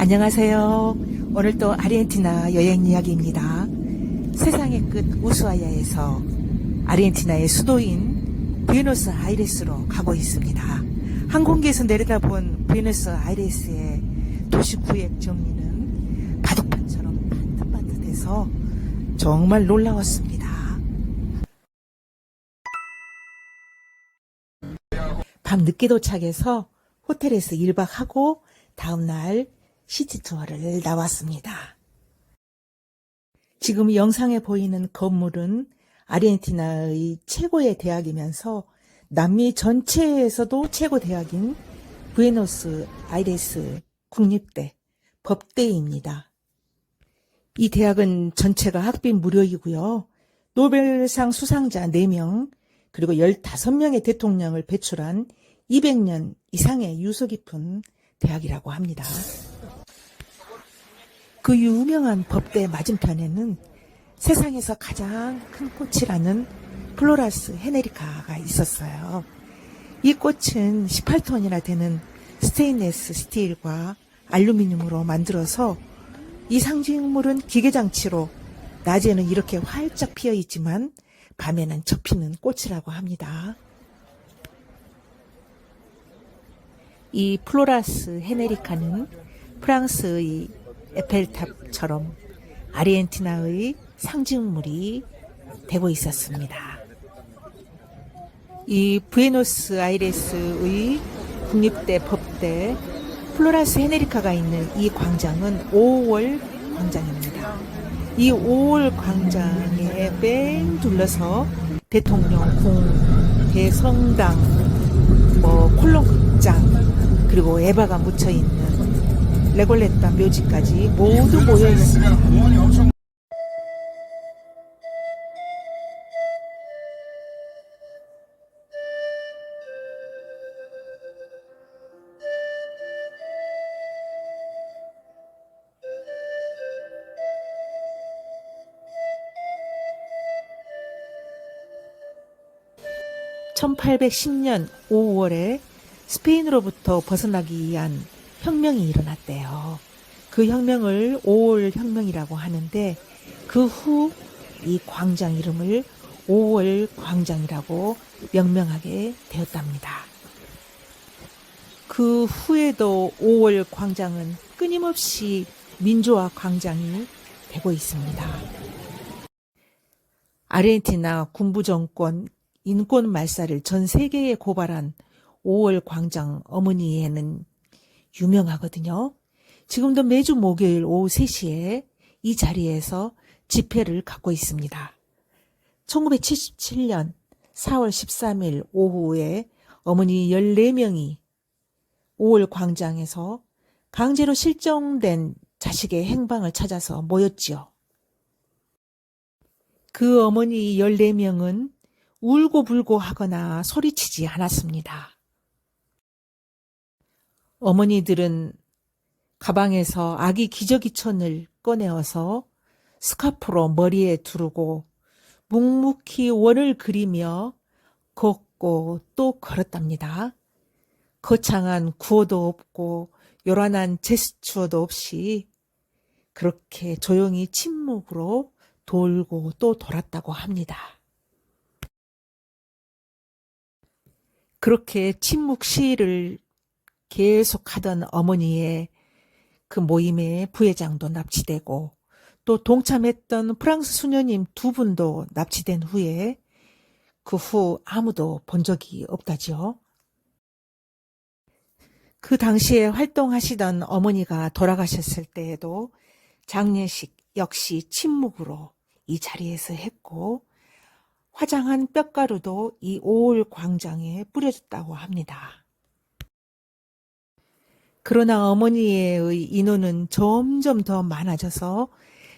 안녕하세요. 오늘 또 아르헨티나 여행 이야기입니다. 세상의 끝 우수아야에서 아르헨티나의 수도인 부에노스아이레스로 가고 있습니다. 항공기에서 내려다본 부에노스아이레스의 도시 구획 정리는 바둑판처럼 반듯반듯해서 정말 놀라웠습니다. 밤 늦게 도착해서 호텔에서 1박하고 다음날 시티 투어를 나왔습니다. 지금 영상에 보이는 건물은 아르헨티나의 최고의 대학이면서 남미 전체에서도 최고 대학인 부에노스아이레스 국립대 법대입니다. 이 대학은 전체가 학비 무료이고요. 노벨상 수상자 4명 그리고 15명의 대통령을 배출한 200년 이상의 유서 깊은 대학이라고 합니다. 그 유명한 법대 맞은편에는 세상에서 가장 큰 꽃이라는 플로라스 헤네리카가 있었어요. 이 꽃은 18톤이나 되는 스테인레스 스틸과 알루미늄으로 만들어서 이 상징물은 기계장치로 낮에는 이렇게 활짝 피어 있지만 밤에는 접히는 꽃이라고 합니다. 이 플로라스 헤네리카는 프랑스의 에펠탑처럼 아르헨티나의 상징물이 되고 있었습니다. 이 부에노스아이레스의 국립대 법대 플로라스 헤네리카가 있는 이 광장은 5월 광장입니다. 이 5월 광장에 뺑 둘러서 대통령 궁, 대성당, 콜론 극장, 그리고 에바가 묻혀있는 레골레타 묘지까지 모두 모여 있습니다. 1810년 5월에 스페인으로부터 벗어나기 위한 혁명이 일어났대요. 그 혁명을 5월 혁명이라고 하는데 그 후 이 광장 이름을 5월 광장이라고 명명하게 되었답니다. 그 후에도 5월 광장은 끊임없이 민주화 광장이 되고 있습니다. 아르헨티나 군부 정권 인권 말살을 전 세계에 고발한 5월 광장 어머니에는 유명하거든요. 지금도 매주 목요일 오후 3시에 이 자리에서 집회를 갖고 있습니다. 1977년 4월 13일 오후에 어머니 14명이 5월 광장에서 강제로 실종된 자식의 행방을 찾아서 모였지요. 그 어머니 14명은 울고불고 하거나 소리치지 않았습니다. 어머니들은 가방에서 아기 기저귀천을 꺼내어서 스카프로 머리에 두르고 묵묵히 원을 그리며 걷고 또 걸었답니다. 거창한 구호도 없고 요란한 제스처도 없이 그렇게 조용히 침묵으로 돌고 또 돌았다고 합니다. 그렇게 침묵 시위를 계속하던 어머니의 그 모임에 부회장도 납치되고 또 동참했던 프랑스 수녀님 2분도 납치된 후에 그 후 아무도 본 적이 없다죠. 그 당시에 활동하시던 어머니가 돌아가셨을 때에도 장례식 역시 침묵으로 이 자리에서 했고 화장한 뼈가루도 이 5월 광장에 뿌려졌다고 합니다. 그러나 어머니의 인원은 점점 더 많아져서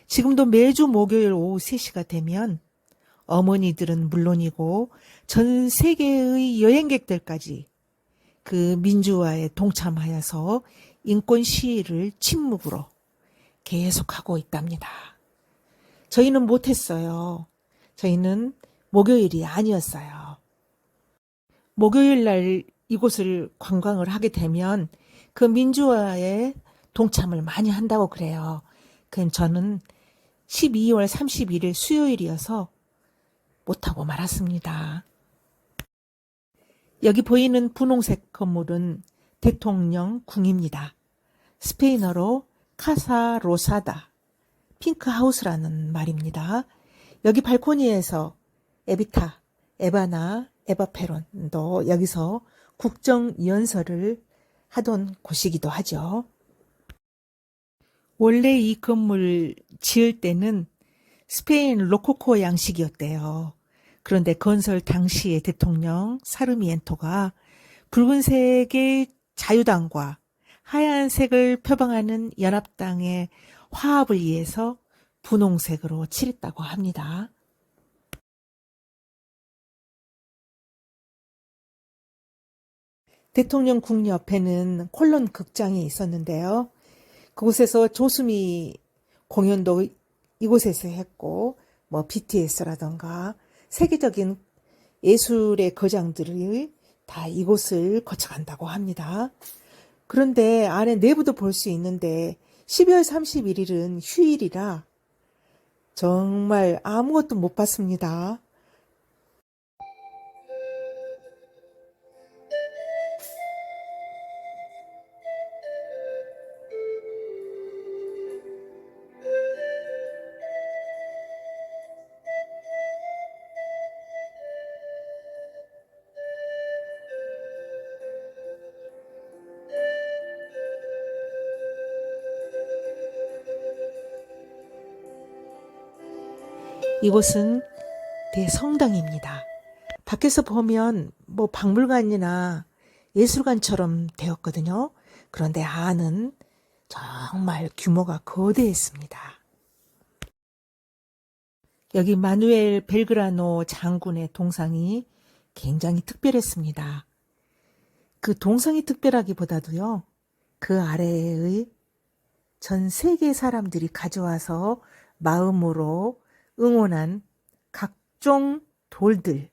지금도 매주 목요일 오후 3시가 되면 어머니들은 물론이고 전 세계의 여행객들까지 그 민주화에 동참하여서 인권 시위를 침묵으로 계속하고 있답니다. 저희는 못했어요. 저희는 목요일이 아니었어요. 목요일 날 이곳을 관광을 하게 되면 그 민주화에 동참을 많이 한다고 그래요. 그럼 저는 12월 31일 수요일이어서 못하고 말았습니다. 여기 보이는 분홍색 건물은 대통령 궁입니다. 스페인어로 카사 로사다, 핑크하우스라는 말입니다. 여기 발코니에서 에비타, 에바나, 에바페론도 여기서 국정연설을 하던 곳이기도 하죠. 원래 이 건물 지을 때는 스페인 로코코 양식이었대요. 그런데 건설 당시의 대통령 사르미엔토가 붉은색의 자유당과 하얀색을 표방하는 연합당의 화합을 위해서 분홍색으로 칠했다고 합니다. 대통령 궁 옆에는 콜론 극장이 있었는데요. 그곳에서 조수미 공연도 이곳에서 했고, 뭐 BTS라던가 세계적인 예술의 거장들이 다 이곳을 거쳐간다고 합니다. 그런데 안에 내부도 볼 수 있는데 12월 31일은 휴일이라 정말 아무것도 못 봤습니다. 이곳은 대성당입니다. 밖에서 보면 뭐 박물관이나 예술관처럼 되었거든요. 그런데 안은 정말 규모가 거대했습니다. 여기 마누엘 벨그라노 장군의 동상이 굉장히 특별했습니다. 그 동상이 특별하기보다도요, 그 아래의 전 세계 사람들이 가져와서 마음으로 응원한 각종 돌들,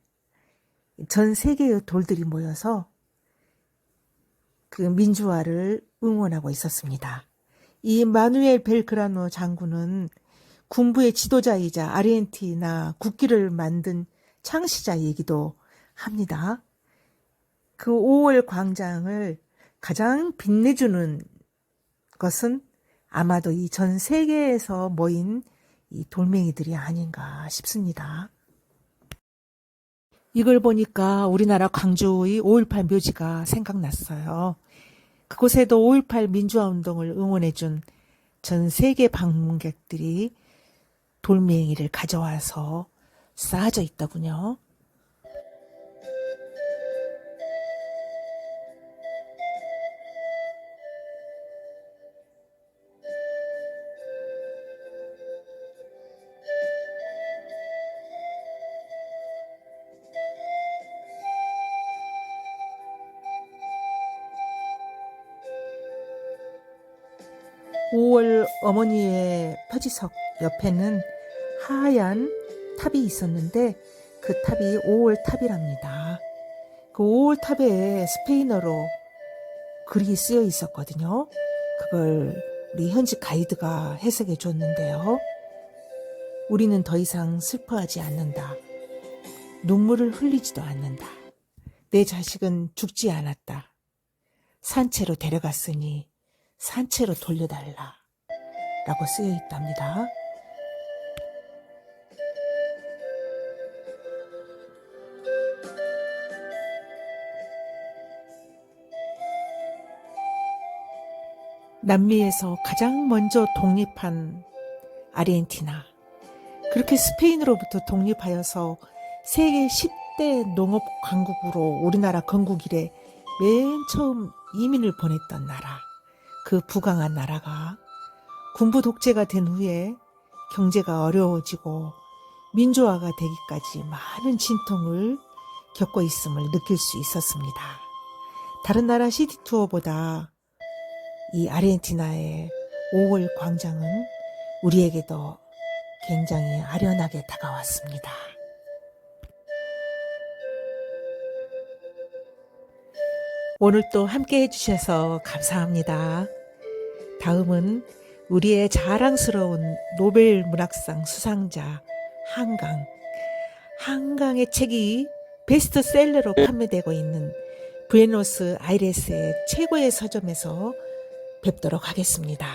전 세계의 돌들이 모여서 그 민주화를 응원하고 있었습니다. 이 마누엘 벨그라노 장군은 군부의 지도자이자 아르헨티나 국기를 만든 창시자이기도 합니다. 그 5월 광장을 가장 빛내주는 것은 아마도 이 전 세계에서 모인 이 돌멩이들이 아닌가 싶습니다. 이걸 보니까 우리나라 광주의 5.18 묘지가 생각났어요. 그곳에도 5.18 민주화 운동을 응원해준 전 세계 방문객들이 돌멩이를 가져와서 쌓아져 있더군요. 오 5월 어머니의 표지석 옆에는 하얀 탑이 있었는데 그 탑이 5월 탑이랍니다. 그 5월 탑에 스페인어로 글이 쓰여 있었거든요. 그걸 우리 현지 가이드가 해석해 줬는데요. 우리는 더 이상 슬퍼하지 않는다. 눈물을 흘리지도 않는다. 내 자식은 죽지 않았다. 산채로 데려갔으니 산채로 돌려달라. 라고 쓰여 있답니다. 남미에서 가장 먼저 독립한 아르헨티나. 그렇게 스페인으로부터 독립하여서 세계 10대 농업 강국으로 우리나라 건국 이래 맨 처음 이민을 보냈던 나라. 그 부강한 나라가 군부 독재가 된 후에 경제가 어려워지고 민주화가 되기까지 많은 진통을 겪고 있음을 느낄 수 있었습니다. 다른 나라 시티 투어보다 이 아르헨티나의 5월 광장은 우리에게도 굉장히 아련하게 다가왔습니다. 오늘 또 함께 해주셔서 감사합니다. 다음은 우리의 자랑스러운 노벨 문학상 수상자 한강. 한강의 책이 베스트셀러로 판매되고 있는 부에노스 아이레스의 최고의 서점에서 뵙도록 하겠습니다.